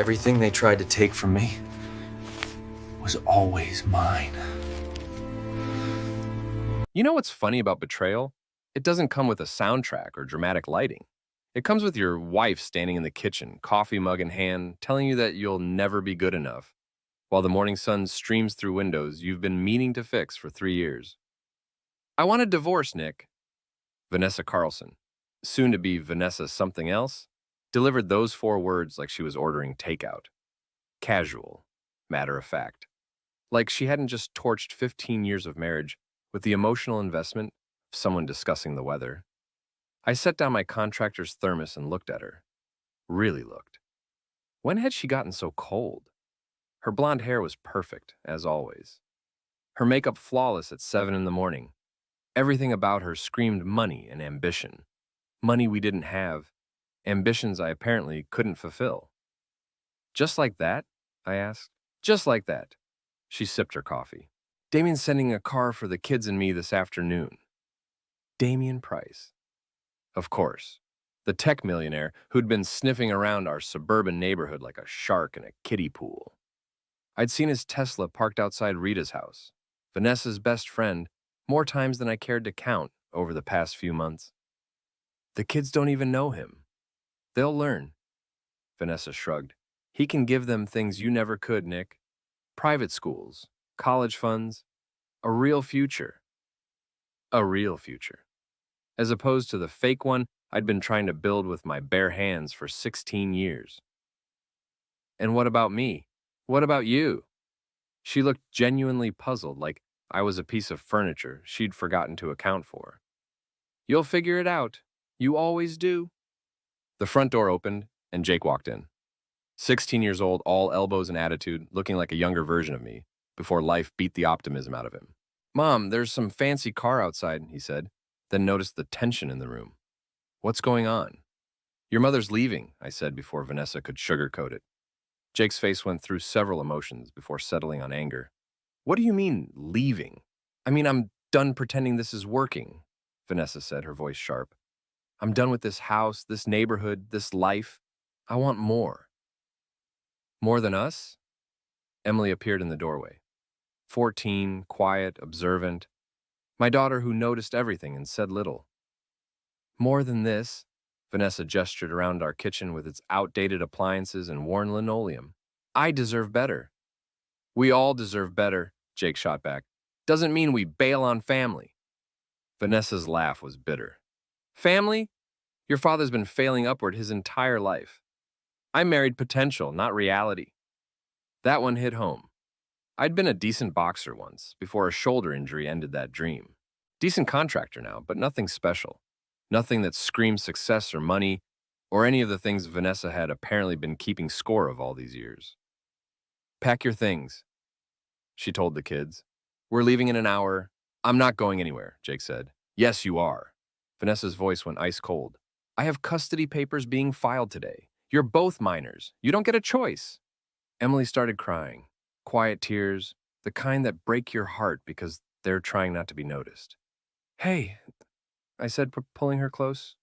Everything they tried to take from me was always mine. You know what's funny about betrayal? It doesn't come with a soundtrack or dramatic lighting. It comes with your wife standing in the kitchen, coffee mug in hand, telling you that you'll never be good enough, while the morning sun streams through windows you've been meaning to fix for 3 years. I want a divorce, Nick. Vanessa Carlson, soon to be Vanessa something else, delivered those 4 words like she was ordering takeout. Casual, matter of fact. Like she hadn't just torched 15 years of marriage with the emotional investment of someone discussing the weather. I set down my contractor's thermos and looked at her. Really looked. When had she gotten so cold? Her blonde hair was perfect, as always. Her makeup flawless at 7 in the morning. Everything about her screamed money and ambition. Money we didn't have, ambitions I apparently couldn't fulfill. Just like that? I asked. Just like that. She sipped her coffee. Damien's sending a car for the kids and me this afternoon. Damien Price. Of course. The tech millionaire who'd been sniffing around our suburban neighborhood like a shark in a kiddie pool. I'd seen his Tesla parked outside Rita's house, Vanessa's best friend, more times than I cared to count over the past few months. The kids don't even know him. They'll learn. Vanessa shrugged. He can give them things you never could, Nick. Private schools, college funds, a real future. A real future. As opposed to the fake one I'd been trying to build with my bare hands for 16 years. And what about me? What about you? She looked genuinely puzzled, like I was a piece of furniture she'd forgotten to account for. You'll figure it out. You always do. The front door opened, and Jake walked in. 16 years old, all elbows and attitude, looking like a younger version of me, before life beat the optimism out of him. Mom, there's some fancy car outside, he said, then noticed the tension in the room. What's going on? Your mother's leaving, I said before Vanessa could sugarcoat it. Jake's face went through several emotions before settling on anger. What do you mean, leaving? I mean, I'm done pretending this is working, Vanessa said, her voice sharp. I'm done with this house, this neighborhood, this life. I want more. More than us? Emily appeared in the doorway. 14, quiet, observant. My daughter who noticed everything and said little. More than this, Vanessa gestured around our kitchen with its outdated appliances and worn linoleum. I deserve better. We all deserve better, Jake shot back. Doesn't mean we bail on family. Vanessa's laugh was bitter. Family? Your father's been failing upward his entire life. I married potential, not reality. That one hit home. I'd been a decent boxer once, before a shoulder injury ended that dream. Decent contractor now, but nothing special. Nothing that screamed success or money, or any of the things Vanessa had apparently been keeping score of all these years. Pack your things, she told the kids. We're leaving in an hour. I'm not going anywhere, Jake said. Yes, you are. Vanessa's voice went ice cold. I have custody papers being filed today. You're both minors. You don't get a choice. Emily started crying. Quiet tears, the kind that break your heart because they're trying not to be noticed. Hey, I said, pulling her close.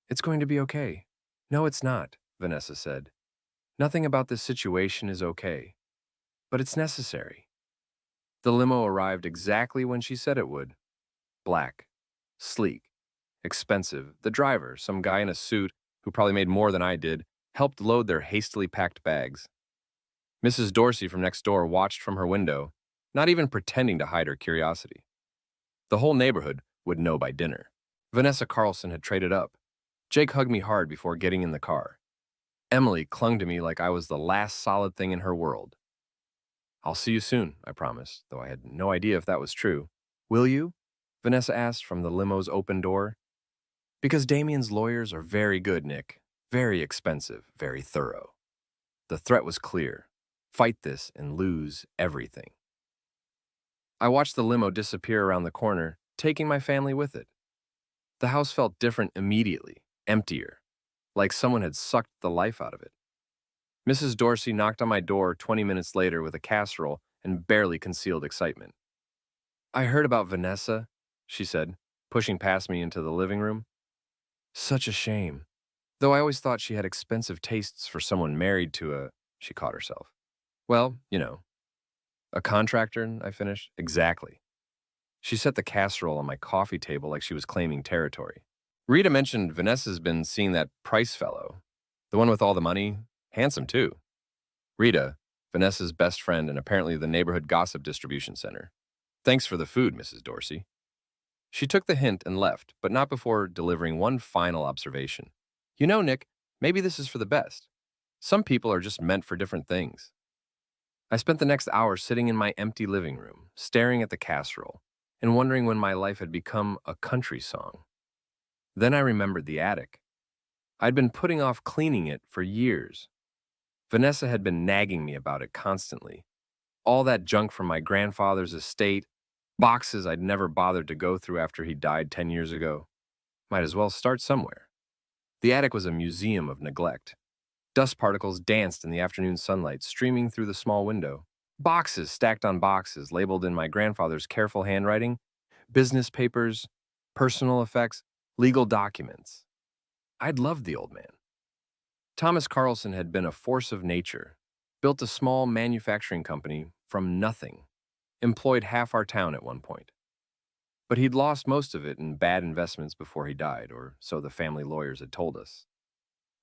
It's going to be okay. No, it's not, Vanessa said. Nothing about this situation is okay. But it's necessary. The limo arrived exactly when she said it would. Black, sleek, expensive. The driver, some guy in a suit who probably made more than I did, helped load their hastily packed bags. Mrs. Dorsey from next door watched from her window, not even pretending to hide her curiosity. The whole neighborhood would know by dinner. Vanessa Carlson had traded up. Jake hugged me hard before getting in the car. Emily clung to me like I was the last solid thing in her world. I'll see you soon, I promised, though I had no idea if that was true. Will you? Vanessa asked from the limo's open door. Because Damien's lawyers are very good, Nick. Very expensive, very thorough. The threat was clear. Fight this and lose everything. I watched the limo disappear around the corner, taking my family with it. The house felt different immediately, emptier, like someone had sucked the life out of it. Mrs. Dorsey knocked on my door 20 minutes later with a casserole and barely concealed excitement. I heard about Vanessa, she said, pushing past me into the living room. Such a shame. Though I always thought she had expensive tastes for someone married to a She caught herself. Well, a contractor, I finished. Exactly. She set the casserole on my coffee table like she was claiming territory. Rita mentioned Vanessa's been seeing that Price fellow. The one with all the money. Handsome, too. Rita, Vanessa's best friend and apparently the neighborhood gossip distribution center. Thanks for the food, Mrs. Dorsey. She took the hint and left, but not before delivering one final observation. You know, Nick, maybe this is for the best. Some people are just meant for different things. I spent the next hour sitting in my empty living room, staring at the casserole, and wondering when my life had become a country song. Then I remembered the attic. I'd been putting off cleaning it for years. Vanessa had been nagging me about it constantly. All that junk from my grandfather's estate, boxes I'd never bothered to go through after he died 10 years ago. Might as well start somewhere. The attic was a museum of neglect. Dust particles danced in the afternoon sunlight, streaming through the small window. Boxes stacked on boxes, labeled in my grandfather's careful handwriting, business papers, personal effects, legal documents. I'd loved the old man. Thomas Carlson had been a force of nature, built a small manufacturing company from nothing, employed half our town at one point. But he'd lost most of it in bad investments before he died, or so the family lawyers had told us.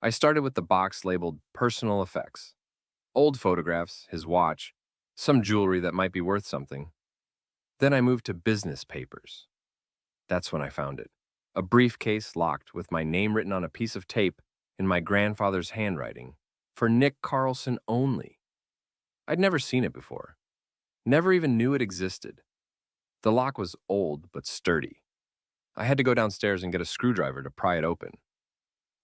I started with the box labeled personal effects. Old photographs, his watch, some jewelry that might be worth something. Then I moved to business papers. That's when I found it. A briefcase locked with my name written on a piece of tape in my grandfather's handwriting, for Nick Carlson only. I'd never seen it before. Never even knew it existed. The lock was old but sturdy. I had to go downstairs and get a screwdriver to pry it open.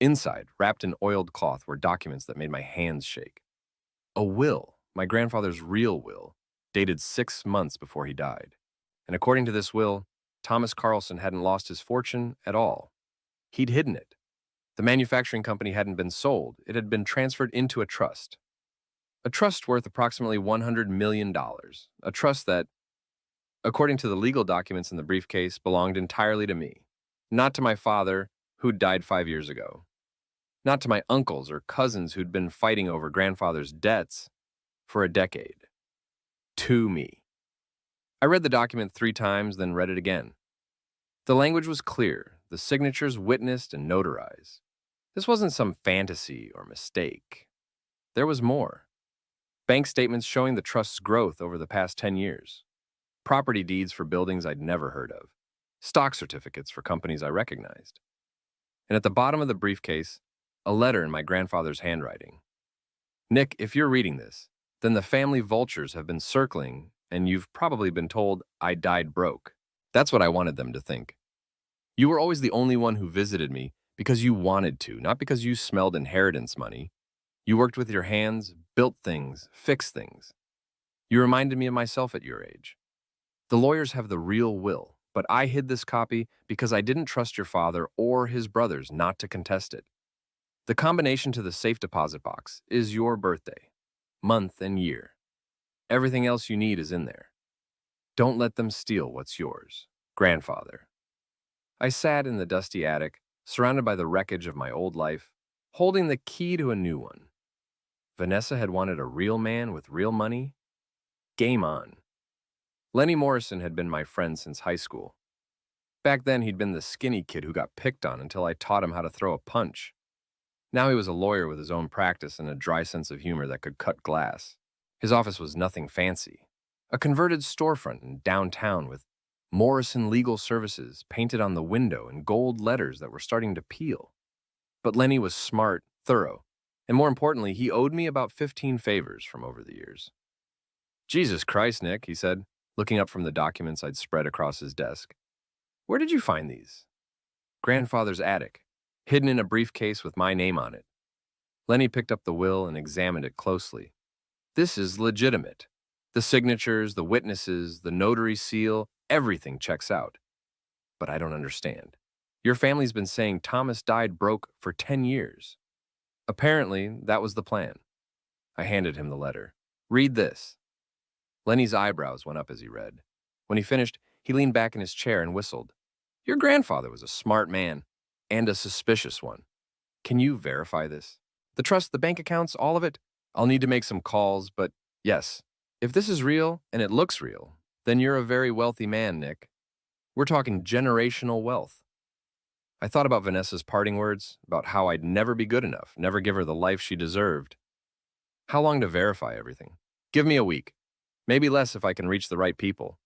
Inside, wrapped in oiled cloth, were documents that made my hands shake. A will, my grandfather's real will, dated 6 months before he died. And according to this will, Thomas Carlson hadn't lost his fortune at all. He'd hidden it. The manufacturing company hadn't been sold. It had been transferred into a trust. A trust worth approximately $100 million. A trust that, according to the legal documents in the briefcase, belonged entirely to me. Not to my father, who'd died 5 years ago. Not to my uncles or cousins who'd been fighting over grandfather's debts for a decade. To me. I read the document 3 times, then read it again. The language was clear, the signatures witnessed and notarized. This wasn't some fantasy or mistake. There was more. Bank statements showing the trust's growth over the past 10 years. Property deeds for buildings I'd never heard of. Stock certificates for companies I recognized. And at the bottom of the briefcase, a letter in my grandfather's handwriting. Nick, if you're reading this, then the family vultures have been circling, and you've probably been told I died broke. That's what I wanted them to think. You were always the only one who visited me because you wanted to, not because you smelled inheritance money. You worked with your hands, built things, fixed things. You reminded me of myself at your age. The lawyers have the real will, but I hid this copy because I didn't trust your father or his brothers not to contest it. The combination to the safe deposit box is your birthday, month and year. Everything else you need is in there. Don't let them steal what's yours. Grandfather. I sat in the dusty attic, surrounded by the wreckage of my old life, holding the key to a new one. Vanessa had wanted a real man with real money. Game on. Lenny Morrison had been my friend since high school. Back then, he'd been the skinny kid who got picked on until I taught him how to throw a punch. Now he was a lawyer with his own practice and a dry sense of humor that could cut glass. His office was nothing fancy. A converted storefront in downtown with Morrison Legal Services painted on the window in gold letters that were starting to peel. But Lenny was smart, thorough, and more importantly, he owed me about 15 favors from over the years. Jesus Christ, Nick, he said, looking up from the documents I'd spread across his desk. Where did you find these? Grandfather's attic, hidden in a briefcase with my name on it. Lenny picked up the will and examined it closely. This is legitimate. The signatures, the witnesses, the notary seal, everything checks out. But I don't understand. Your family's been saying Thomas died broke for 10 years. Apparently, that was the plan. I handed him the letter. Read this. Lenny's eyebrows went up as he read. When he finished, he leaned back in his chair and whistled. Your grandfather was a smart man, and a suspicious one. Can you verify this? The trust, the bank accounts, all of it? I'll need to make some calls, but yes, if this is real and it looks real, then you're a very wealthy man, Nick. We're talking generational wealth. I thought about Vanessa's parting words, about how I'd never be good enough, never give her the life she deserved. How long to verify everything? Give me a week. Maybe less if I can reach the right people.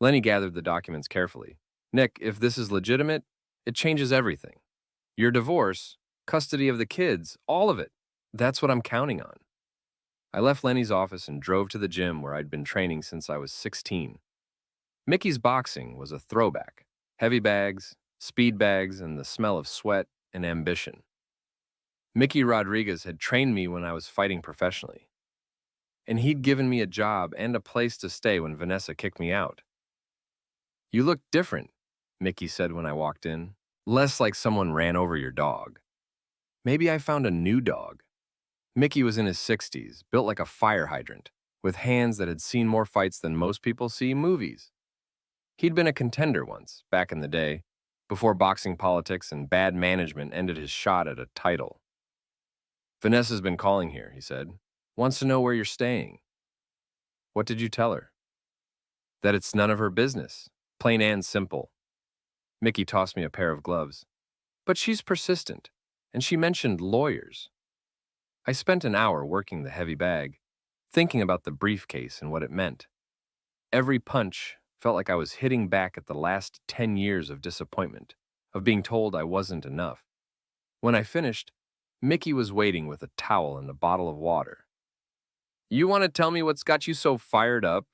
Lenny gathered the documents carefully. Nick, if this is legitimate, it changes everything. Your divorce, custody of the kids, all of it. That's what I'm counting on. I left Lenny's office and drove to the gym where I'd been training since I was 16. Mickey's boxing was a throwback. Heavy bags, speed bags, and the smell of sweat and ambition. Mickey Rodriguez had trained me when I was fighting professionally. And he'd given me a job and a place to stay when Vanessa kicked me out. You look different, Mickey said when I walked in. Less like someone ran over your dog. Maybe I found a new dog. Mickey was in his 60s, built like a fire hydrant, with hands that had seen more fights than most people see movies. He'd been a contender once, back in the day, before boxing politics and bad management ended his shot at a title. Vanessa's been calling here, he said. Wants to know where you're staying. What did you tell her? That it's none of her business. Plain and simple. Mickey tossed me a pair of gloves. But she's persistent, and she mentioned lawyers. I spent an hour working the heavy bag, thinking about the briefcase and what it meant. Every punch felt like I was hitting back at the last 10 years of disappointment, of being told I wasn't enough. When I finished, Mickey was waiting with a towel and a bottle of water. You want to tell me what's got you so fired up?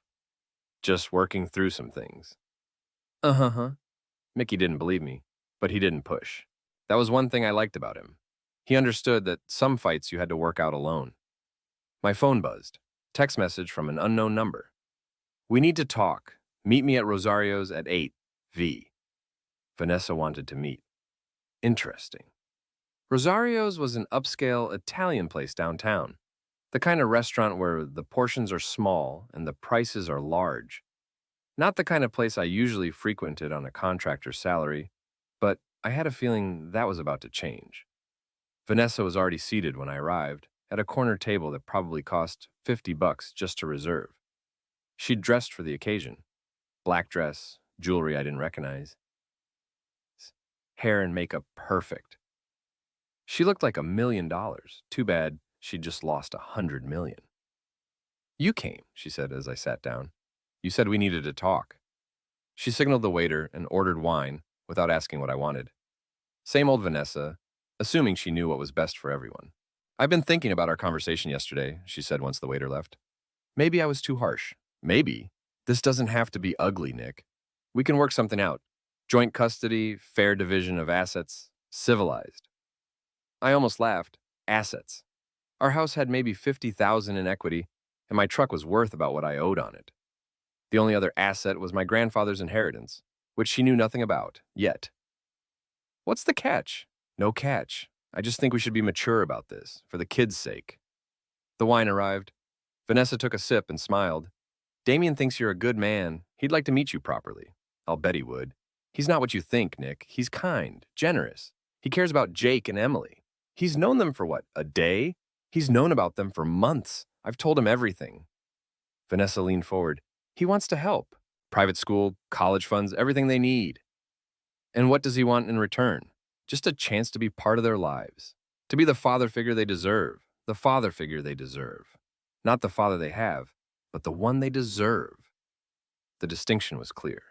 Just working through some things. Uh-huh. Mickey didn't believe me, but he didn't push. That was one thing I liked about him. He understood that some fights you had to work out alone. My phone buzzed. Text message from an unknown number. We need to talk. Meet me at Rosario's at 8 V. Vanessa wanted to meet. Interesting. Rosario's was an upscale Italian place downtown. The kind of restaurant where the portions are small and the prices are large. Not the kind of place I usually frequented on a contractor's salary, but I had a feeling that was about to change. Vanessa was already seated when I arrived, at a corner table that probably cost $50 just to reserve. She'd dressed for the occasion. Black dress, jewelry I didn't recognize. Hair and makeup perfect. She looked like $1 million. Too bad she'd just lost $100 million. You came, she said as I sat down. You said we needed to talk. She signaled the waiter and ordered wine without asking what I wanted. Same old Vanessa, assuming she knew what was best for everyone. I've been thinking about our conversation yesterday, she said once the waiter left. Maybe I was too harsh. Maybe. This doesn't have to be ugly, Nick. We can work something out. Joint custody, fair division of assets, civilized. I almost laughed. Assets. Our house had maybe $50,000 in equity, and my truck was worth about what I owed on it. The only other asset was my grandfather's inheritance, which she knew nothing about, yet. What's the catch? No catch. I just think we should be mature about this, for the kids' sake. The wine arrived. Vanessa took a sip and smiled. Damien thinks you're a good man. He'd like to meet you properly. I'll bet he would. He's not what you think, Nick. He's kind, generous. He cares about Jake and Emily. He's known them for what, a day? He's known about them for months. I've told him everything. Vanessa leaned forward. He wants to help. Private school, college funds, everything they need. And what does he want in return? Just a chance to be part of their lives. To be the father figure they deserve. The father figure they deserve. Not the father they have, but the one they deserve. The distinction was clear.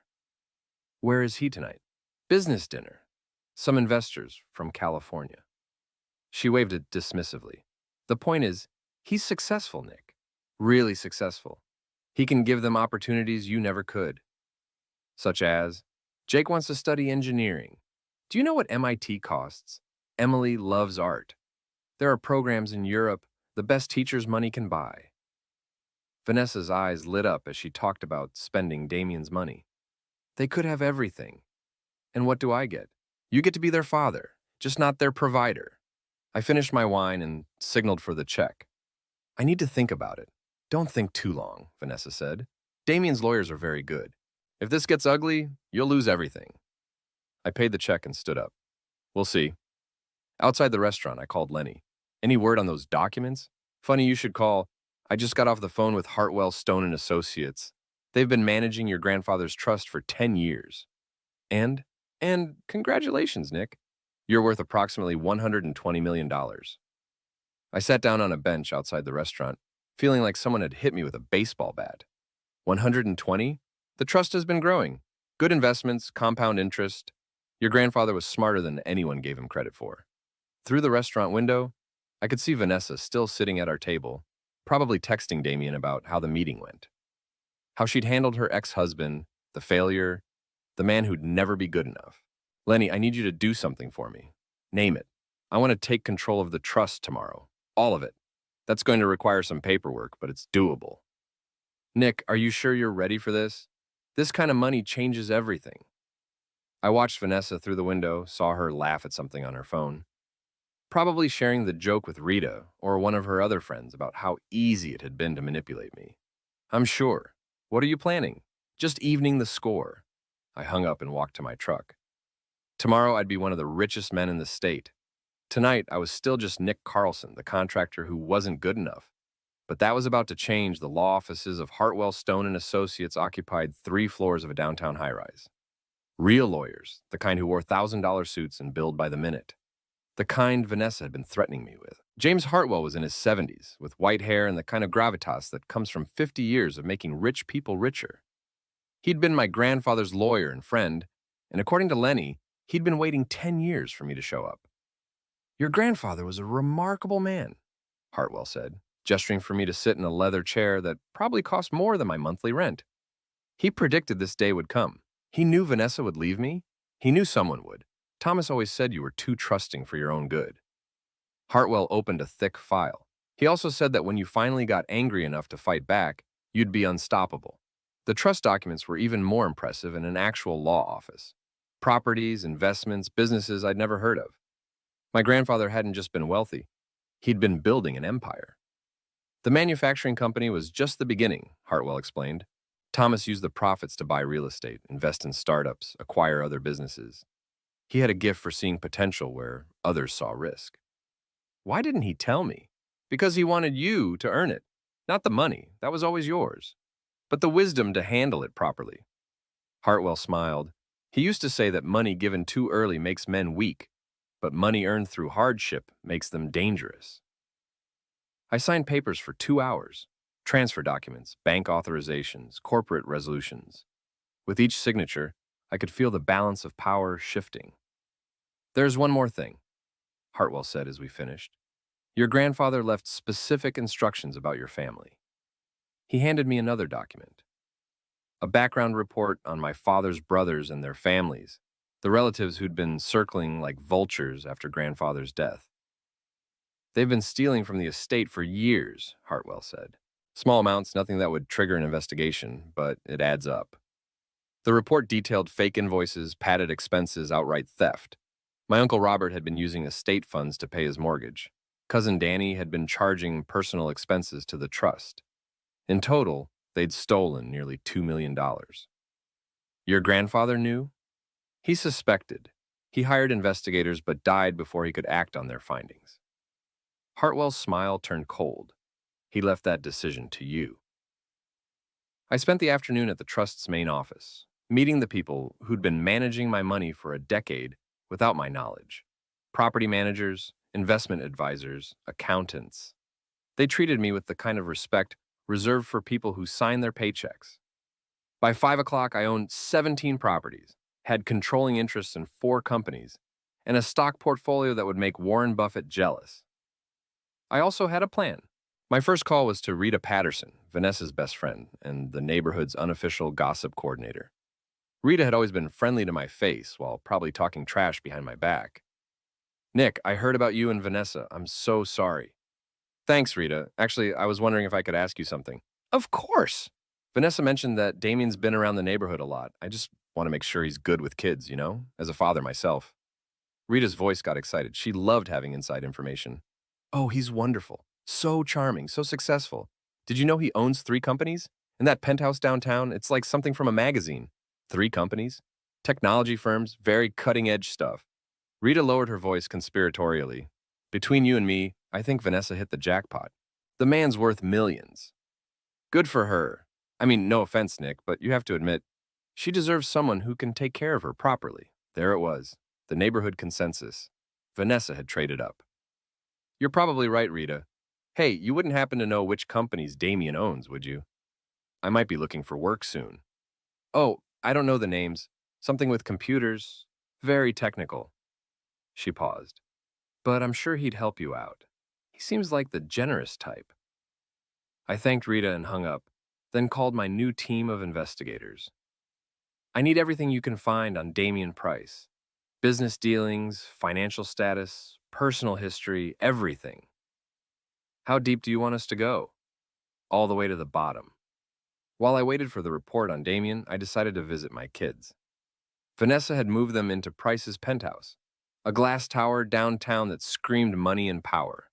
Where is he tonight? Business dinner. Some investors from California. She waved it dismissively. The point is, he's successful, Nick. Really successful. He can give them opportunities you never could. Such as, Jake wants to study engineering. Do you know what MIT costs? Emily loves art. There are programs in Europe the best teachers money can buy. Vanessa's eyes lit up as she talked about spending Damien's money. They could have everything. And what do I get? You get to be their father, just not their provider. I finished my wine and signaled for the check. I need to think about it. Don't think too long, Vanessa said. Damien's lawyers are very good. If this gets ugly, you'll lose everything. I paid the check and stood up. We'll see. Outside the restaurant, I called Lenny. Any word on those documents? Funny you should call. I just got off the phone with Hartwell Stone and Associates. They've been managing your grandfather's trust for 10 years. And, and congratulations, Nick. You're worth approximately $120 million. I sat down on a bench outside the restaurant, feeling like someone had hit me with a baseball bat. 120? The trust has been growing. Good investments, compound interest. Your grandfather was smarter than anyone gave him credit for. Through the restaurant window, I could see Vanessa still sitting at our table, probably texting Damien about how the meeting went. How she'd handled her ex-husband, the failure, the man who'd never be good enough. Lenny, I need you to do something for me. Name it. I want to take control of the trust tomorrow. All of it. That's going to require some paperwork, but it's doable. Nick, are you sure you're ready for this? This kind of money changes everything. I watched Vanessa through the window, saw her laugh at something on her phone. Probably sharing the joke with Rita or one of her other friends about how easy it had been to manipulate me. I'm sure. What are you planning? Just evening the score. I hung up and walked to my truck. Tomorrow I'd be one of the richest men in the state. Tonight I was still just Nick Carlson, the contractor who wasn't good enough. But that was about to change. The law offices of Hartwell Stone and Associates occupied 3 floors of a downtown high-rise. Real lawyers, the kind who wore $1,000 suits and billed by the minute. The kind Vanessa had been threatening me with. James Hartwell was in his 70s, with white hair and the kind of gravitas that comes from 50 years of making rich people richer. He'd been my grandfather's lawyer and friend, and according to Lenny, he'd been waiting 10 years for me to show up. Your grandfather was a remarkable man, Hartwell said, gesturing for me to sit in a leather chair that probably cost more than my monthly rent. He predicted this day would come. He knew Vanessa would leave me. He knew someone would. Thomas always said you were too trusting for your own good. Hartwell opened a thick file. He also said that when you finally got angry enough to fight back, you'd be unstoppable. The trust documents were even more impressive in an actual law office. Properties, investments, businesses I'd never heard of. My grandfather hadn't just been wealthy. He'd been building an empire. The manufacturing company was just the beginning, Hartwell explained. Thomas used the profits to buy real estate, invest in startups, acquire other businesses. He had a gift for seeing potential where others saw risk. Why didn't he tell me? Because he wanted you to earn it. Not the money, that was always yours, but the wisdom to handle it properly. Hartwell smiled. He used to say that money given too early makes men weak, but money earned through hardship makes them dangerous. I signed papers for 2 hours. Transfer documents, bank authorizations, corporate resolutions. With each signature, I could feel the balance of power shifting. There's one more thing, Hartwell said as we finished. Your grandfather left specific instructions about your family. He handed me another document. A background report on my father's brothers and their families, the relatives who'd been circling like vultures after grandfather's death. They've been stealing from the estate for years, Hartwell said. Small amounts, nothing that would trigger an investigation, but it adds up. The report detailed fake invoices, padded expenses, outright theft. My Uncle Robert had been using estate funds to pay his mortgage. Cousin Danny had been charging personal expenses to the trust. In total, they'd stolen nearly $2 million. Your grandfather knew? He suspected. He hired investigators but died before he could act on their findings. Hartwell's smile turned cold. He left that decision to you. I spent the afternoon at the trust's main office, meeting the people who'd been managing my money for a decade without my knowledge. Property managers, investment advisors, accountants. They treated me with the kind of respect reserved for people who sign their paychecks. By 5 o'clock, I owned 17 properties, had controlling interests in 4 companies, and a stock portfolio that would make Warren Buffett jealous. I also had a plan. My first call was to Rita Patterson, Vanessa's best friend and the neighborhood's unofficial gossip coordinator. Rita had always been friendly to my face while probably talking trash behind my back. Nick, I heard about you and Vanessa. I'm so sorry. Thanks, Rita. Actually, I was wondering if I could ask you something. Of course. Vanessa mentioned that Damien's been around the neighborhood a lot. I just want to make sure he's good with kids, as a father myself. Rita's voice got excited. She loved having inside information. Oh, he's wonderful. So charming, so successful. Did you know he owns 3 companies? And that penthouse downtown, it's like something from a magazine. 3 companies? Technology firms, very cutting-edge stuff. Rita lowered her voice conspiratorially. Between you and me, I think Vanessa hit the jackpot. The man's worth millions. Good for her. I mean, no offense, Nick, but you have to admit, she deserves someone who can take care of her properly. There it was, the neighborhood consensus. Vanessa had traded up. You're probably right, Rita. Hey, you wouldn't happen to know which companies Damien owns, would you? I might be looking for work soon. Oh, I don't know the names. Something with computers. Very technical. She paused. But I'm sure he'd help you out. He seems like the generous type. I thanked Rita and hung up, then called my new team of investigators. I need everything you can find on Damien Price. Business dealings, financial status, personal history, everything. How deep do you want us to go? All the way to the bottom. While I waited for the report on Damien, I decided to visit my kids. Vanessa had moved them into Price's penthouse, a glass tower downtown that screamed money and power.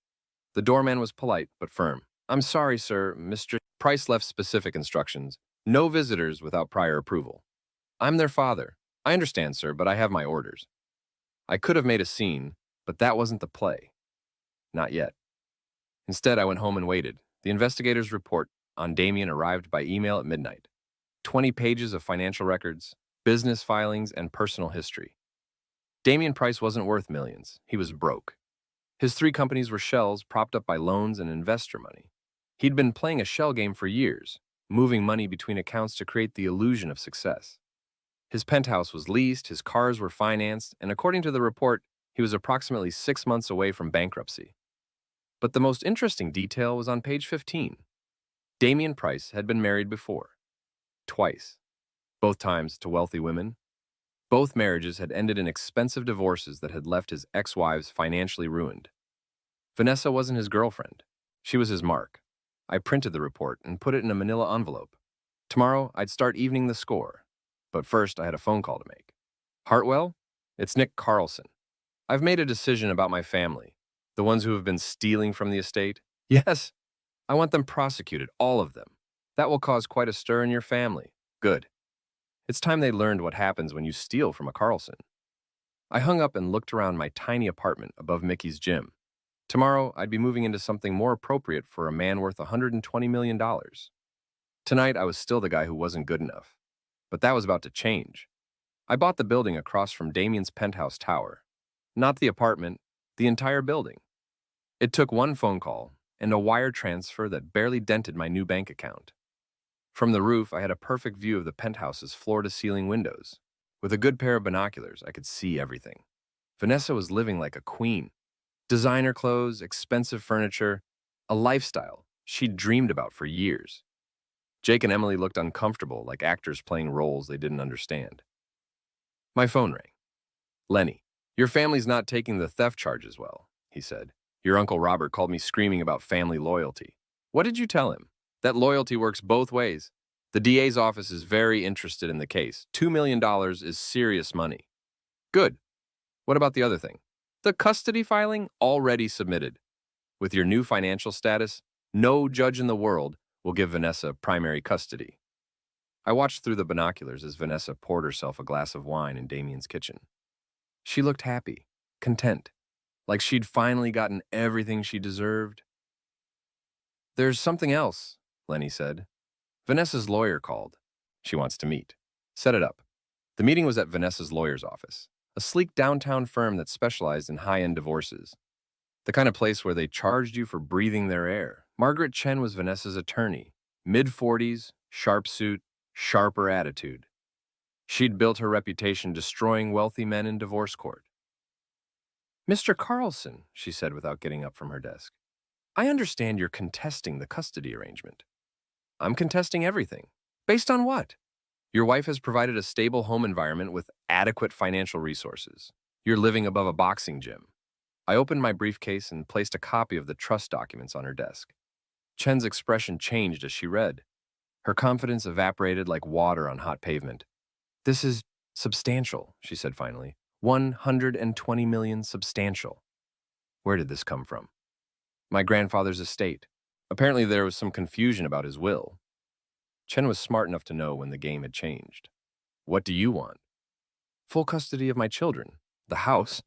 The doorman was polite but firm. I'm sorry, sir, Mr. Price left specific instructions. No visitors without prior approval. I'm their father. I understand, sir, but I have my orders. I could have made a scene, but that wasn't the play. Not yet. Instead, I went home and waited. The investigator's report on Damien arrived by email at midnight. 20 pages of financial records, business filings, and personal history. Damien Price wasn't worth millions. He was broke. His 3 companies were shells propped up by loans and investor money. He'd been playing a shell game for years, moving money between accounts to create the illusion of success. His penthouse was leased, his cars were financed, and according to the report, he was approximately 6 months away from bankruptcy. But the most interesting detail was on page 15. Damien Price had been married before. Twice. Both times to wealthy women. Both marriages had ended in expensive divorces that had left his ex-wives financially ruined. Vanessa wasn't his girlfriend. She was his mark. I printed the report and put it in a manila envelope. Tomorrow, I'd start evening the score. But first, I had a phone call to make. Hartwell? It's Nick Carlson. I've made a decision about my family. The ones who have been stealing from the estate. Yes, I want them prosecuted, all of them. That will cause quite a stir in your family. Good. It's time they learned what happens when you steal from a Carlson. I hung up and looked around my tiny apartment above Mickey's gym. Tomorrow, I'd be moving into something more appropriate for a man worth $120 million. Tonight, I was still the guy who wasn't good enough. But that was about to change. I bought the building across from Damien's penthouse tower. Not the apartment, the entire building. It took one phone call and a wire transfer that barely dented my new bank account. From the roof, I had a perfect view of the penthouse's floor-to-ceiling windows. With a good pair of binoculars, I could see everything. Vanessa was living like a queen. Designer clothes, expensive furniture, a lifestyle she'd dreamed about for years. Jake and Emily looked uncomfortable, like actors playing roles they didn't understand. My phone rang. Lenny, your family's not taking the theft charges well, he said. Your Uncle Robert called me screaming about family loyalty. What did you tell him? That loyalty works both ways. The DA's office is very interested in the case. $2 million is serious money. Good. What about the other thing? The custody filing already submitted. With your new financial status, no judge in the world will give Vanessa primary custody. I watched through the binoculars as Vanessa poured herself a glass of wine in Damien's kitchen. She looked happy, content, like she'd finally gotten everything she deserved. There's something else, Lenny said. Vanessa's lawyer called. She wants to meet. Set it up. The meeting was at Vanessa's lawyer's office, a sleek downtown firm that specialized in high-end divorces. The kind of place where they charged you for breathing their air. Margaret Chen was Vanessa's attorney. Mid-40s, sharp suit, sharper attitude. She'd built her reputation destroying wealthy men in divorce court. Mr. Carlson, she said without getting up from her desk, I understand you're contesting the custody arrangement. I'm contesting everything. Based on what? Your wife has provided a stable home environment with adequate financial resources. You're living above a boxing gym. I opened my briefcase and placed a copy of the trust documents on her desk. Chen's expression changed as she read. Her confidence evaporated like water on hot pavement. This is substantial, she said finally. 120 million substantial. Where did this come from? My grandfather's estate. Apparently there was some confusion about his will. Chen was smart enough to know when the game had changed. What do you want? Full custody of my children, the house,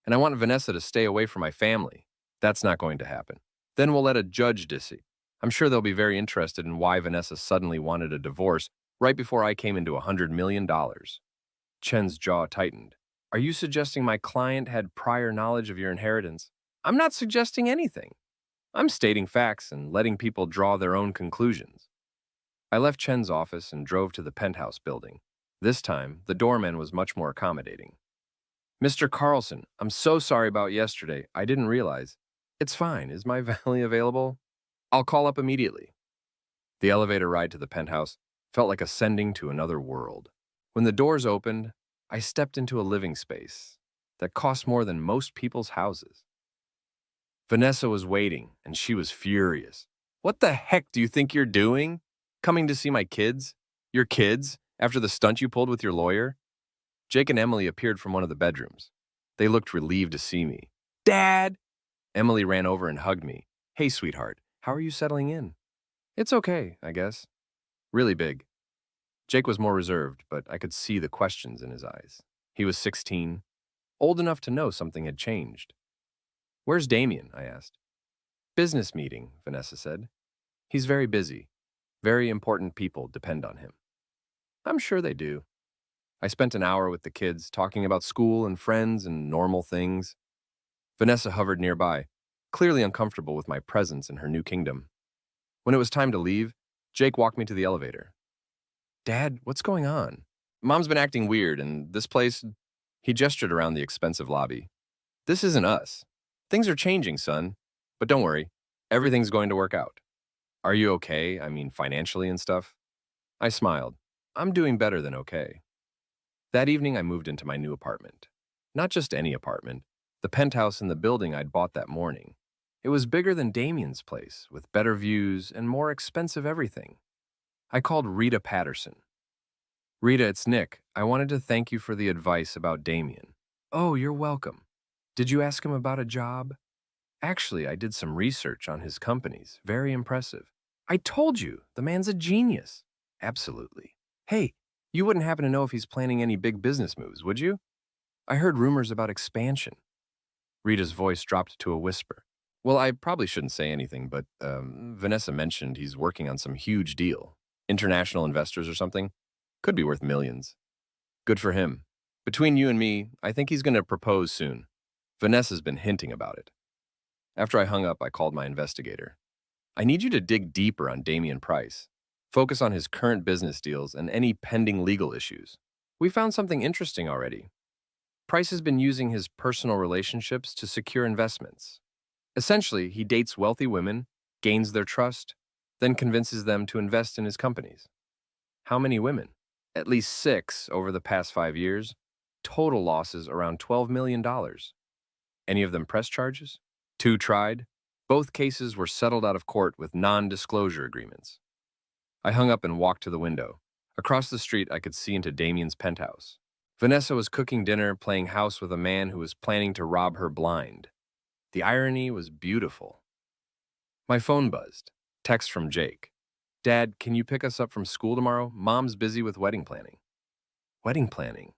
and I want Vanessa to stay away from my family. That's not going to happen. Then we'll let a judge decide. I'm sure they'll be very interested in why Vanessa suddenly wanted a divorce right before I came into $100 million. Chen's jaw tightened. Are you suggesting my client had prior knowledge of your inheritance? I'm not suggesting anything. I'm stating facts and letting people draw their own conclusions. I left Chen's office and drove to the penthouse building. This time, the doorman was much more accommodating. Mr. Carlson, I'm so sorry about yesterday. I didn't realize. It's fine. Is my valet available? I'll call up immediately. The elevator ride to the penthouse felt like ascending to another world. When the doors opened, I stepped into a living space that cost more than most people's houses. Vanessa was waiting, and she was furious. What the heck do you think you're doing? Coming to see my kids? Your kids? After the stunt you pulled with your lawyer? Jake and Emily appeared from one of the bedrooms. They looked relieved to see me. Dad! Emily ran over and hugged me. Hey, sweetheart, how are you settling in? It's okay, I guess. Really big. Jake was more reserved, but I could see the questions in his eyes. He was 16, old enough to know something had changed. Where's Damien? I asked. Business meeting, Vanessa said. He's very busy. Very important people depend on him. I'm sure they do. I spent an hour with the kids talking about school and friends and normal things. Vanessa hovered nearby, clearly uncomfortable with my presence in her new kingdom. When it was time to leave, Jake walked me to the elevator. Dad, what's going on? Mom's been acting weird, and this place... He gestured around the expensive lobby. This isn't us. Things are changing, son. But don't worry, everything's going to work out. Are you okay? I mean, financially and stuff? I smiled. I'm doing better than okay. That evening, I moved into my new apartment. Not just any apartment, the penthouse in the building I'd bought that morning. It was bigger than Damien's place, with better views and more expensive everything. I called Rita Patterson. Rita, it's Nick. I wanted to thank you for the advice about Damien. Oh, you're welcome. Did you ask him about a job? Actually, I did some research on his companies. Very impressive. I told you, the man's a genius. Absolutely. Hey, you wouldn't happen to know if he's planning any big business moves, would you? I heard rumors about expansion. Rita's voice dropped to a whisper. Well, I probably shouldn't say anything, but Vanessa mentioned he's working on some huge deal. International investors or something. Could be worth millions. Good for him. Between you and me, I think he's going to propose soon. Vanessa's been hinting about it. After I hung up, I called my investigator. I need you to dig deeper on Damien Price. Focus on his current business deals and any pending legal issues. We found something interesting already. Price has been using his personal relationships to secure investments. Essentially, he dates wealthy women, gains their trust, then convinces them to invest in his companies. How many women? At least 6 over the past 5 years. Total losses around $12 million. Any of them press charges? 2 tried. Both cases were settled out of court with non-disclosure agreements. I hung up and walked to the window. Across the street, I could see into Damien's penthouse. Vanessa was cooking dinner, playing house with a man who was planning to rob her blind. The irony was beautiful. My phone buzzed. Text from Jake. Dad, can you pick us up from school tomorrow? Mom's busy with wedding planning. Wedding planning?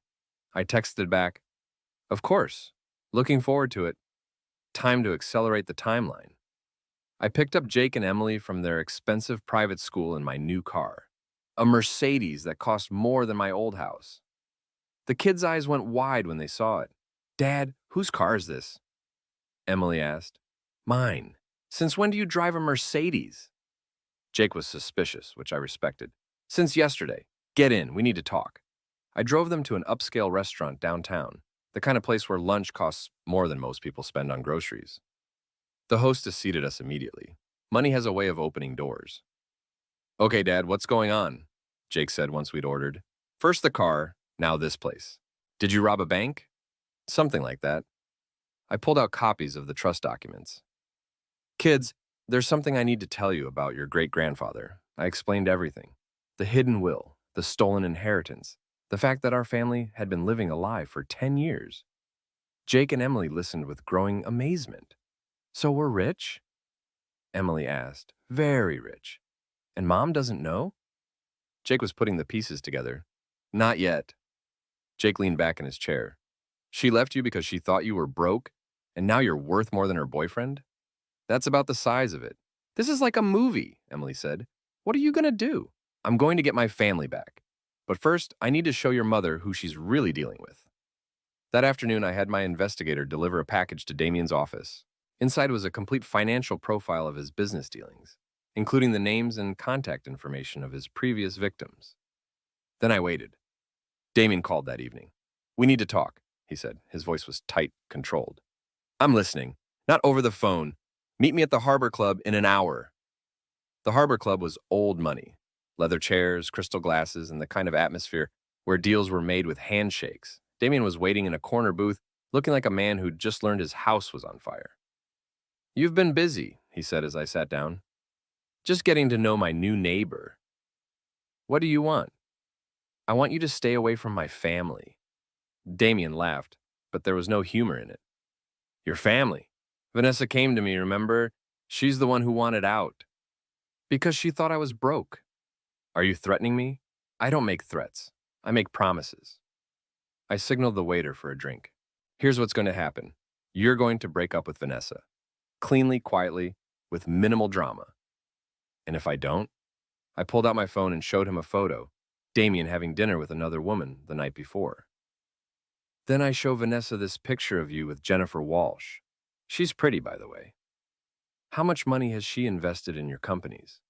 I texted back. Of course. Looking forward to it. Time to accelerate the timeline. I picked up Jake and Emily from their expensive private school in my new car. A Mercedes that cost more than my old house. The kids' eyes went wide when they saw it. Dad, whose car is this? Emily asked. Mine. Since when do you drive a Mercedes? Jake was suspicious, which I respected. Since yesterday. Get in, we need to talk. I drove them to an upscale restaurant downtown, the kind of place where lunch costs more than most people spend on groceries. The hostess seated us immediately. Money has a way of opening doors. Okay, Dad, what's going on? Jake said once we'd ordered. First the car, now this place. Did you rob a bank? Something like that. I pulled out copies of the trust documents. Kids, there's something I need to tell you about your great-grandfather. I explained everything. The hidden will, the stolen inheritance, the fact that our family had been living a lie for 10 years. Jake and Emily listened with growing amazement. So we're rich? Emily asked. Very rich. And Mom doesn't know? Jake was putting the pieces together. Not yet. Jake leaned back in his chair. She left you because she thought you were broke, and now you're worth more than her boyfriend? That's about the size of it. This is like a movie, Emily said. What are you going to do? I'm going to get my family back. But first, I need to show your mother who she's really dealing with. That afternoon, I had my investigator deliver a package to Damien's office. Inside was a complete financial profile of his business dealings, including the names and contact information of his previous victims. Then I waited. Damien called that evening. "We need to talk," he said. His voice was tight, controlled. "I'm listening. Not over the phone. Meet me at the Harbor Club in an hour." The Harbor Club was old money. Leather chairs, crystal glasses, and the kind of atmosphere where deals were made with handshakes. Damien was waiting in a corner booth, looking like a man who'd just learned his house was on fire. "You've been busy," he said as I sat down. "Just getting to know my new neighbor." "What do you want?" "I want you to stay away from my family." Damien laughed, but there was no humor in it. "Your family? Vanessa came to me, remember? She's the one who wanted out. Because she thought I was broke." "Are you threatening me?" "I don't make threats. I make promises." I signaled the waiter for a drink. "Here's what's going to happen. You're going to break up with Vanessa. Cleanly, quietly, with minimal drama. And if I don't?" I pulled out my phone and showed him a photo. Damien having dinner with another woman the night before. "Then I show Vanessa this picture of you with Jennifer Walsh. She's pretty, by the way. How much money has she invested in your companies?"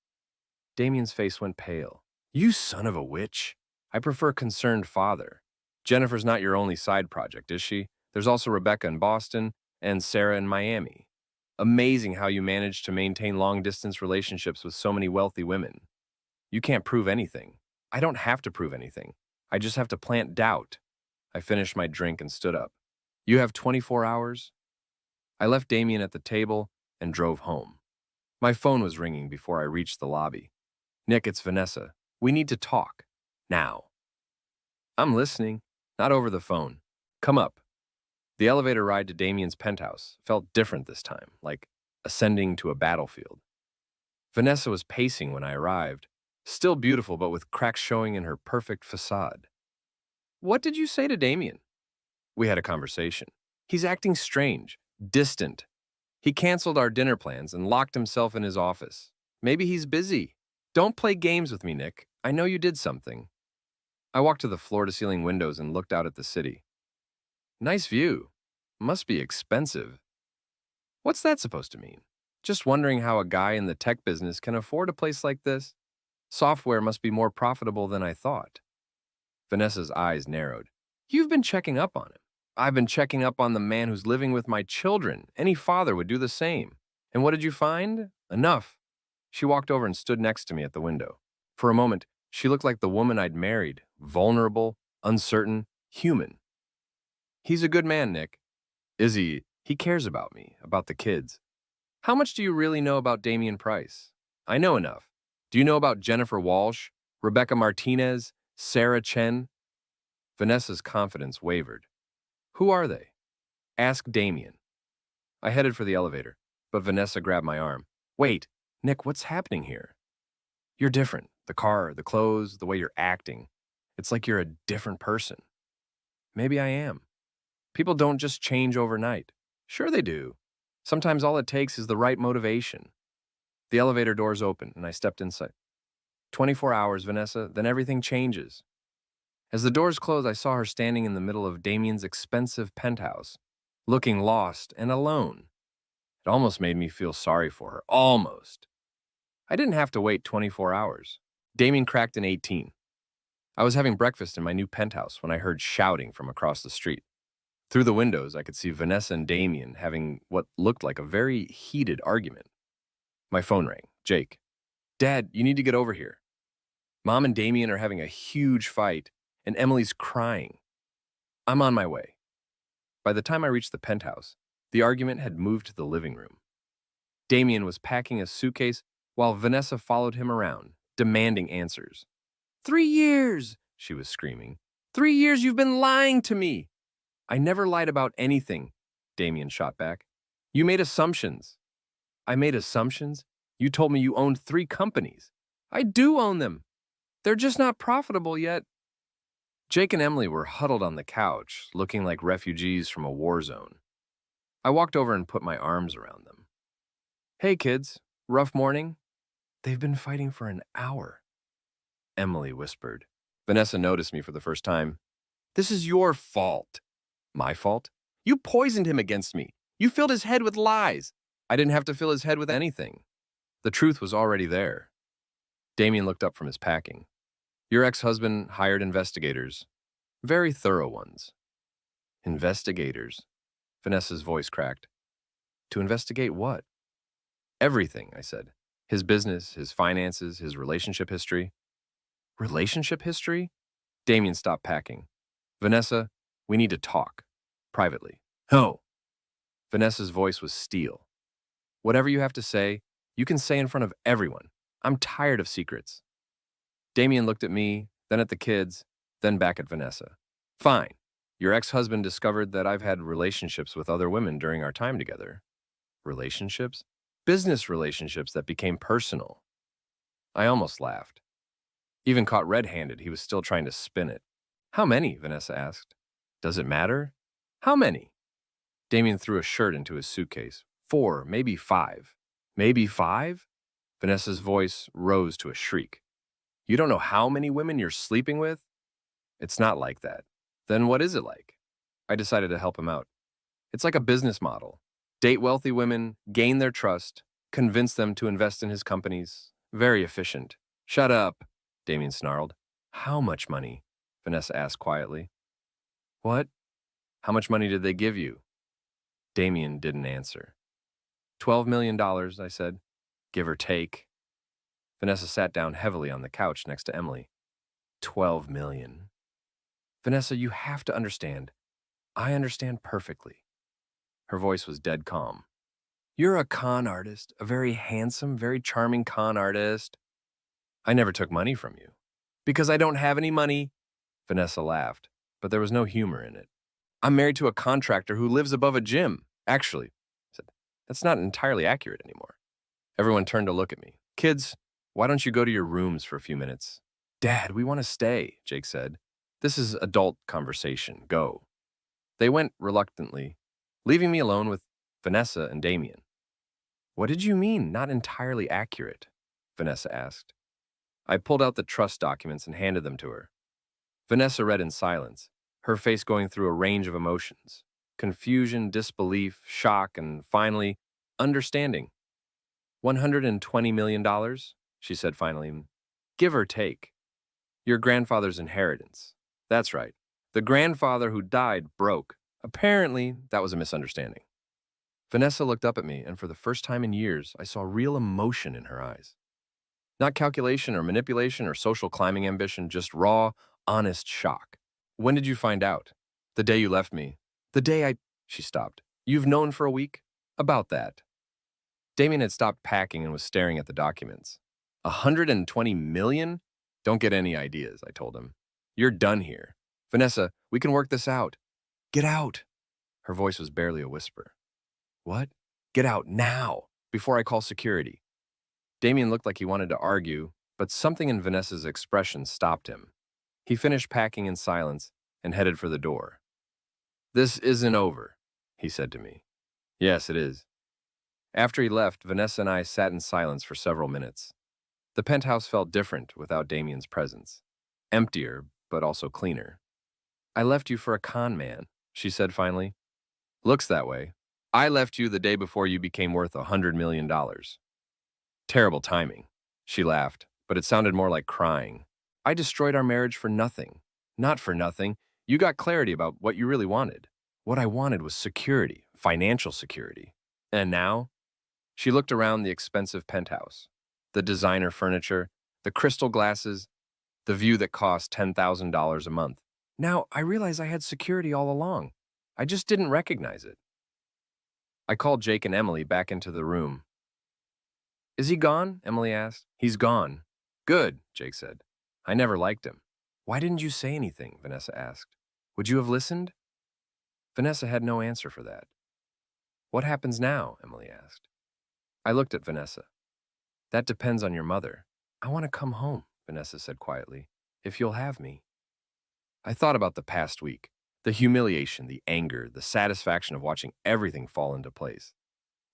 Damien's face went pale. "You son of a witch. I prefer concerned father. Jennifer's not your only side project, is she? There's also Rebecca in Boston and Sarah in Miami. Amazing how you manage to maintain long-distance relationships with so many wealthy women. You can't prove anything. I don't have to prove anything. I just have to plant doubt." I finished my drink and stood up. "You have 24 hours?" I left Damien at the table and drove home. My phone was ringing before I reached the lobby. "Nick, it's Vanessa. We need to talk. Now." "I'm listening. Not over the phone. Come up." The elevator ride to Damien's penthouse felt different this time, like ascending to a battlefield. Vanessa was pacing when I arrived, still beautiful but with cracks showing in her perfect facade. "What did you say to Damien?" "We had a conversation. He's acting strange, distant. He canceled our dinner plans and locked himself in his office. Maybe he's busy. Don't play games with me, Nick. I know you did something." I walked to the floor-to-ceiling windows and looked out at the city. "Nice view. Must be expensive." "What's that supposed to mean?" "Just wondering how a guy in the tech business can afford a place like this. Software must be more profitable than I thought." Vanessa's eyes narrowed. "You've been checking up on him." "I've been checking up on the man who's living with my children. Any father would do the same." "And what did you find?" "Enough." She walked over and stood next to me at the window. For a moment, she looked like the woman I'd married, vulnerable, uncertain, human. "He's a good man, Nick." "Is he? He cares about me, about the kids." "How much do you really know about Damien Price?" "I know enough. Do you know about Jennifer Walsh, Rebecca Martinez, Sarah Chen?" Vanessa's confidence wavered. "Who are they?" "Ask Damien." I headed for the elevator, but Vanessa grabbed my arm. "Wait, Nick, what's happening here?" "You're different. The car, the clothes, the way you're acting. It's like you're a different person." "Maybe I am. People don't just change overnight." "Sure they do. Sometimes all it takes is the right motivation." The elevator doors opened, and I stepped inside. 24 hours, Vanessa, then everything changes. As the doors closed, I saw her standing in the middle of Damien's expensive penthouse, looking lost and alone. It almost made me feel sorry for her. Almost. I didn't have to wait 24 hours. Damien cracked an 18. I was having breakfast in my new penthouse when I heard shouting from across the street. Through the windows, I could see Vanessa and Damien having what looked like a very heated argument. My phone rang. "Jake. Dad, you need to get over here. Mom and Damien are having a huge fight, and Emily's crying." "I'm on my way." By the time I reached the penthouse, the argument had moved to the living room. Damien was packing a suitcase while Vanessa followed him around, demanding answers. 3 years, she was screaming. 3 years you've been lying to me." "I never lied about anything," Damien shot back. "You made assumptions." "I made assumptions? You told me you owned 3 companies." "I do own them. They're just not profitable yet." Jake and Emily were huddled on the couch, looking like refugees from a war zone. I walked over and put my arms around them. Hey, kids. Rough morning? They've been fighting for an hour, Emily whispered. Vanessa noticed me for the first time. This is your fault. My fault? You poisoned him against me. You filled his head with lies. I didn't have to fill his head with anything. The truth was already there. Damien looked up from his packing. Your ex-husband hired investigators. Very thorough ones. Investigators? Vanessa's voice cracked. To investigate what? Everything, I said. His business, his finances, his relationship history. Relationship history? Damien stopped packing. Vanessa, we need to talk. Privately. Oh. Vanessa's voice was steel. Whatever you have to say, you can say in front of everyone. I'm tired of secrets. Damien looked at me, then at the kids, then back at Vanessa. Fine. Your ex-husband discovered that I've had relationships with other women during our time together. Relationships? Business relationships that became personal. I almost laughed. Even caught red-handed, he was still trying to spin it. How many? Vanessa asked. Does it matter? How many? Damien threw a shirt into his suitcase. 4, maybe 5. Maybe 5? Vanessa's voice rose to a shriek. You don't know how many women you're sleeping with? It's not like that. Then what is it like? I decided to help him out. It's like a business model. Date wealthy women, gain their trust, convince them to invest in his companies. Very efficient. Shut up, Damien snarled. How much money? Vanessa asked quietly. What? How much money did they give you? Damien didn't answer. $12 million, I said, give or take. Vanessa sat down heavily on the couch next to Emily. 12 million. Vanessa, you have to understand. I understand perfectly. Her voice was dead calm. You're a con artist, a very handsome, very charming con artist. I never took money from you. Because I don't have any money. Vanessa laughed, but there was no humor in it. I'm married to a contractor who lives above a gym. Actually, I said, that's not entirely accurate anymore. Everyone turned to look at me. Kids, why don't you go to your rooms for a few minutes? Dad, we want to stay, Jake said. This is adult conversation. Go. They went reluctantly, leaving me alone with Vanessa and Damien. What did you mean, not entirely accurate? Vanessa asked. I pulled out the trust documents and handed them to her. Vanessa read in silence, her face going through a range of emotions. Confusion, disbelief, shock, and finally, understanding. $120 million, she said finally, give or take. Your grandfather's inheritance. That's right. The grandfather who died broke. Apparently, that was a misunderstanding. Vanessa looked up at me, and for the first time in years, I saw real emotion in her eyes. Not calculation or manipulation or social climbing ambition, just raw, honest shock. When did you find out? The day you left me. The day I... She stopped. You've known for a week? About that. Damien had stopped packing and was staring at the documents. 120 million? Don't get any ideas, I told him. You're done here. Vanessa, we can work this out. Get out. Her voice was barely a whisper. What? Get out now, before I call security. Damien looked like he wanted to argue, but something in Vanessa's expression stopped him. He finished packing in silence and headed for the door. This isn't over, he said to me. Yes, it is. After he left, Vanessa and I sat in silence for several minutes. The penthouse felt different without Damien's presence. Emptier, but also cleaner. I left you for a con man, she said finally. Looks that way. I left you the day before you became worth $100 million. Terrible timing. She laughed, but it sounded more like crying. I destroyed our marriage for nothing. Not for nothing. You got clarity about what you really wanted. What I wanted was security, financial security. And now? She looked around the expensive penthouse. The designer furniture, the crystal glasses, the view that cost $10,000 a month. Now, I realize I had security all along. I just didn't recognize it. I called Jake and Emily back into the room. Is he gone? Emily asked. He's gone. Good, Jake said. I never liked him. Why didn't you say anything? Vanessa asked. Would you have listened? Vanessa had no answer for that. What happens now? Emily asked. I looked at Vanessa. That depends on your mother. I want to come home, Vanessa said quietly, if you'll have me. I thought about the past week, the humiliation, the anger, the satisfaction of watching everything fall into place.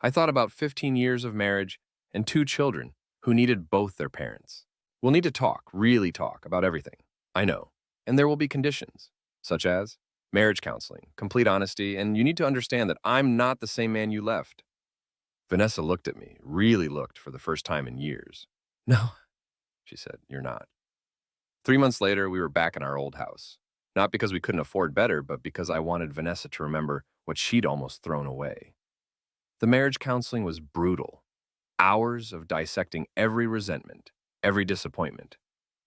I thought about 15 years of marriage and 2 children who needed both their parents. We'll need to talk, really talk, about everything. I know. And there will be conditions, such as marriage counseling, complete honesty, and you need to understand that I'm not the same man you left. Vanessa looked at me, really looked for the first time in years. No, she said, you're not. 3 months later, we were back in our old house. Not because we couldn't afford better, but because I wanted Vanessa to remember what she'd almost thrown away. The marriage counseling was brutal. Hours of dissecting every resentment, every disappointment,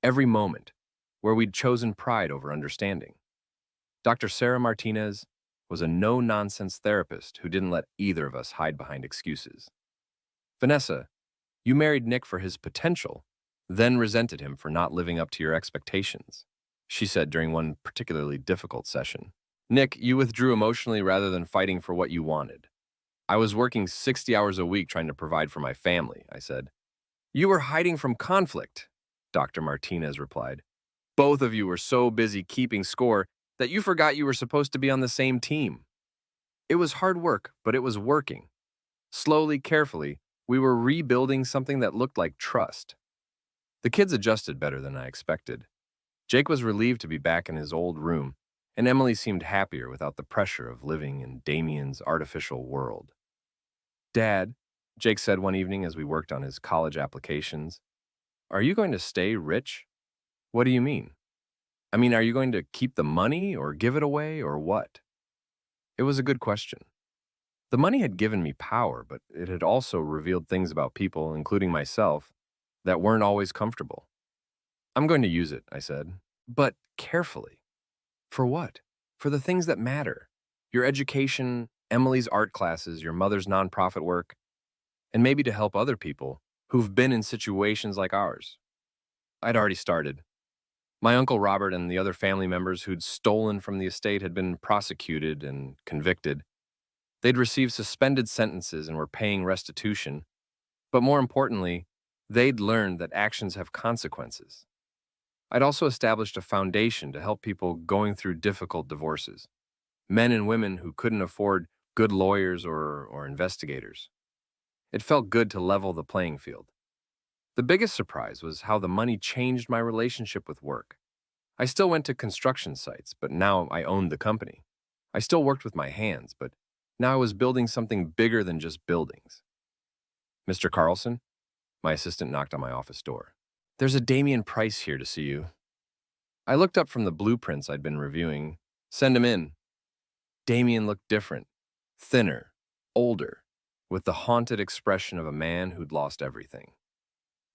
every moment where we'd chosen pride over understanding. Dr. Sarah Martinez was a no-nonsense therapist who didn't let either of us hide behind excuses. Vanessa, you married Nick for his potential, then resented him for not living up to your expectations, she said during one particularly difficult session. Nick, you withdrew emotionally rather than fighting for what you wanted. I was working 60 hours a week trying to provide for my family, I said. You were hiding from conflict, Dr. Martinez replied. Both of you were so busy keeping score that you forgot you were supposed to be on the same team. It was hard work, but it was working. Slowly, carefully, we were rebuilding something that looked like trust. The kids adjusted better than I expected. Jake was relieved to be back in his old room, and Emily seemed happier without the pressure of living in Damien's artificial world. Dad, Jake said one evening as we worked on his college applications, are you going to stay rich? What do you mean? I mean, are you going to keep the money or give it away or what? It was a good question. The money had given me power, but it had also revealed things about people, including myself, that weren't always comfortable. I'm going to use it, I said, but carefully. For what? For the things that matter. Your education, Emily's art classes, your mother's nonprofit work, and maybe to help other people who've been in situations like ours. I'd already started. My Uncle Robert and the other family members who'd stolen from the estate had been prosecuted and convicted. They'd received suspended sentences and were paying restitution. But more importantly, they'd learned that actions have consequences. I'd also established a foundation to help people going through difficult divorces, men and women who couldn't afford good lawyers or investigators. It felt good to level the playing field. The biggest surprise was how the money changed my relationship with work. I still went to construction sites, but now I owned the company. I still worked with my hands, but now I was building something bigger than just buildings. Mr. Carlson? My assistant knocked on my office door. There's a Damien Price here to see you. I looked up from the blueprints I'd been reviewing. Send him in. Damien looked different, thinner, older, with the haunted expression of a man who'd lost everything.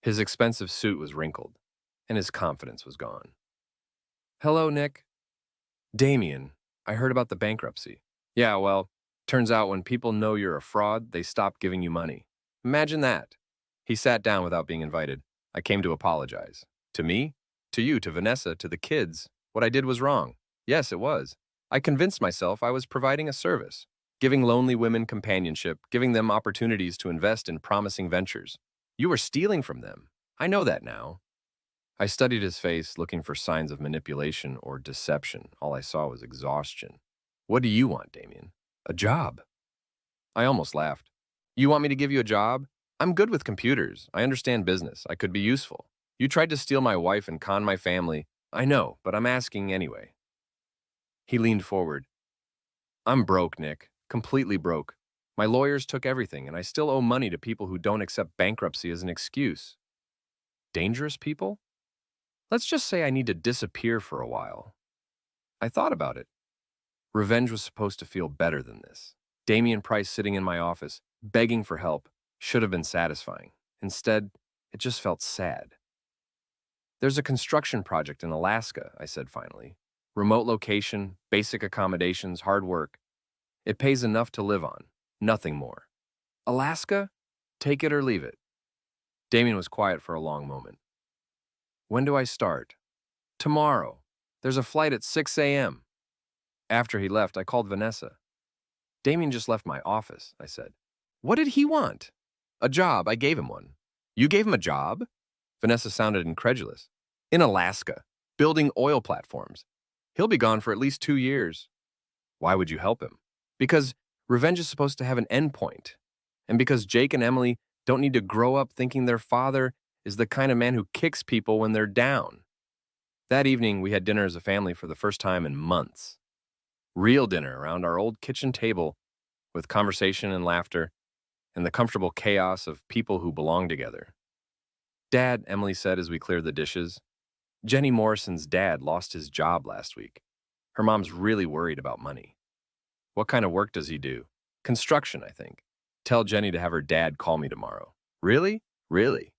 His expensive suit was wrinkled, and his confidence was gone. Hello, Nick. Damien, I heard about the bankruptcy. Yeah, well, turns out when people know you're a fraud, they stop giving you money. Imagine that. He sat down without being invited. I came to apologize. To me? To you, to Vanessa, to the kids. What I did was wrong. Yes, it was. I convinced myself I was providing a service, giving lonely women companionship, giving them opportunities to invest in promising ventures. You were stealing from them. I know that now. I studied his face, looking for signs of manipulation or deception. All I saw was exhaustion. What do you want, Damien? A job. I almost laughed. You want me to give you a job? I'm good with computers. I understand business. I could be useful. You tried to steal my wife and con my family. I know, but I'm asking anyway. He leaned forward. I'm broke, Nick. Completely broke. My lawyers took everything, and I still owe money to people who don't accept bankruptcy as an excuse. Dangerous people? Let's just say I need to disappear for a while. I thought about it. Revenge was supposed to feel better than this. Damien Price sitting in my office, begging for help, should have been satisfying. Instead, it just felt sad. There's a construction project in Alaska, I said finally. Remote location, basic accommodations, hard work. It pays enough to live on, nothing more. Alaska? Take it or leave it. Damien was quiet for a long moment. When do I start? Tomorrow. There's a flight at 6 a.m. After he left, I called Vanessa. Damien just left my office, I said. What did he want? A job. I gave him one. You gave him a job? Vanessa sounded incredulous. In Alaska, building oil platforms. He'll be gone for at least 2 years. Why would you help him? Because revenge is supposed to have an endpoint. And because Jake and Emily don't need to grow up thinking their father is the kind of man who kicks people when they're down. That evening, we had dinner as a family for the first time in months. Real dinner around our old kitchen table with conversation and laughter and the comfortable chaos of people who belong together. Dad, Emily said as we cleared the dishes, Jenny Morrison's dad lost his job last week. Her mom's really worried about money. What kind of work does he do? Construction, I think. Tell Jenny to have her dad call me tomorrow. Really? Really?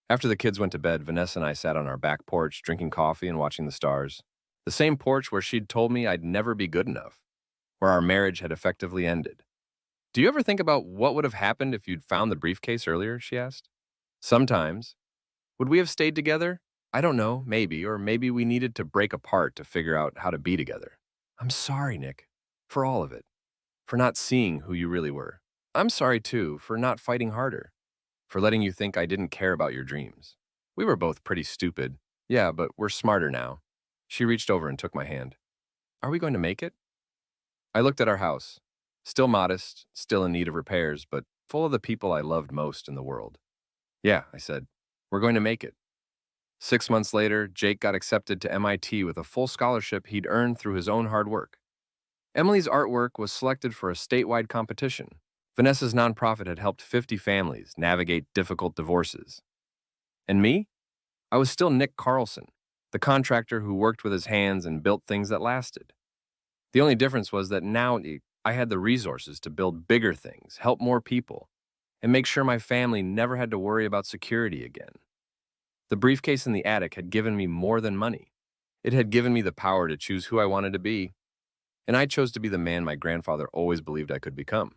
After the kids went to bed, Vanessa and I sat on our back porch drinking coffee and watching the stars. The same porch where she'd told me I'd never be good enough, where our marriage had effectively ended. Do you ever think about what would have happened if you'd found the briefcase earlier? She asked. Sometimes. Would we have stayed together? I don't know, maybe, or maybe we needed to break apart to figure out how to be together. I'm sorry, Nick, for all of it, for not seeing who you really were. I'm sorry, too, for not fighting harder, for letting you think I didn't care about your dreams. We were both pretty stupid. Yeah, but we're smarter now. She reached over and took my hand. Are we going to make it? I looked at our house, still modest, still in need of repairs, but full of the people I loved most in the world. Yeah, I said, we're going to make it. 6 months later, Jake got accepted to MIT with a full scholarship he'd earned through his own hard work. Emily's artwork was selected for a statewide competition. Vanessa's nonprofit had helped 50 families navigate difficult divorces. And me? I was still Nick Carlson, the contractor who worked with his hands and built things that lasted. The only difference was that now I had the resources to build bigger things, help more people, and make sure my family never had to worry about security again. The briefcase in the attic had given me more than money. It had given me the power to choose who I wanted to be, and I chose to be the man my grandfather always believed I could become.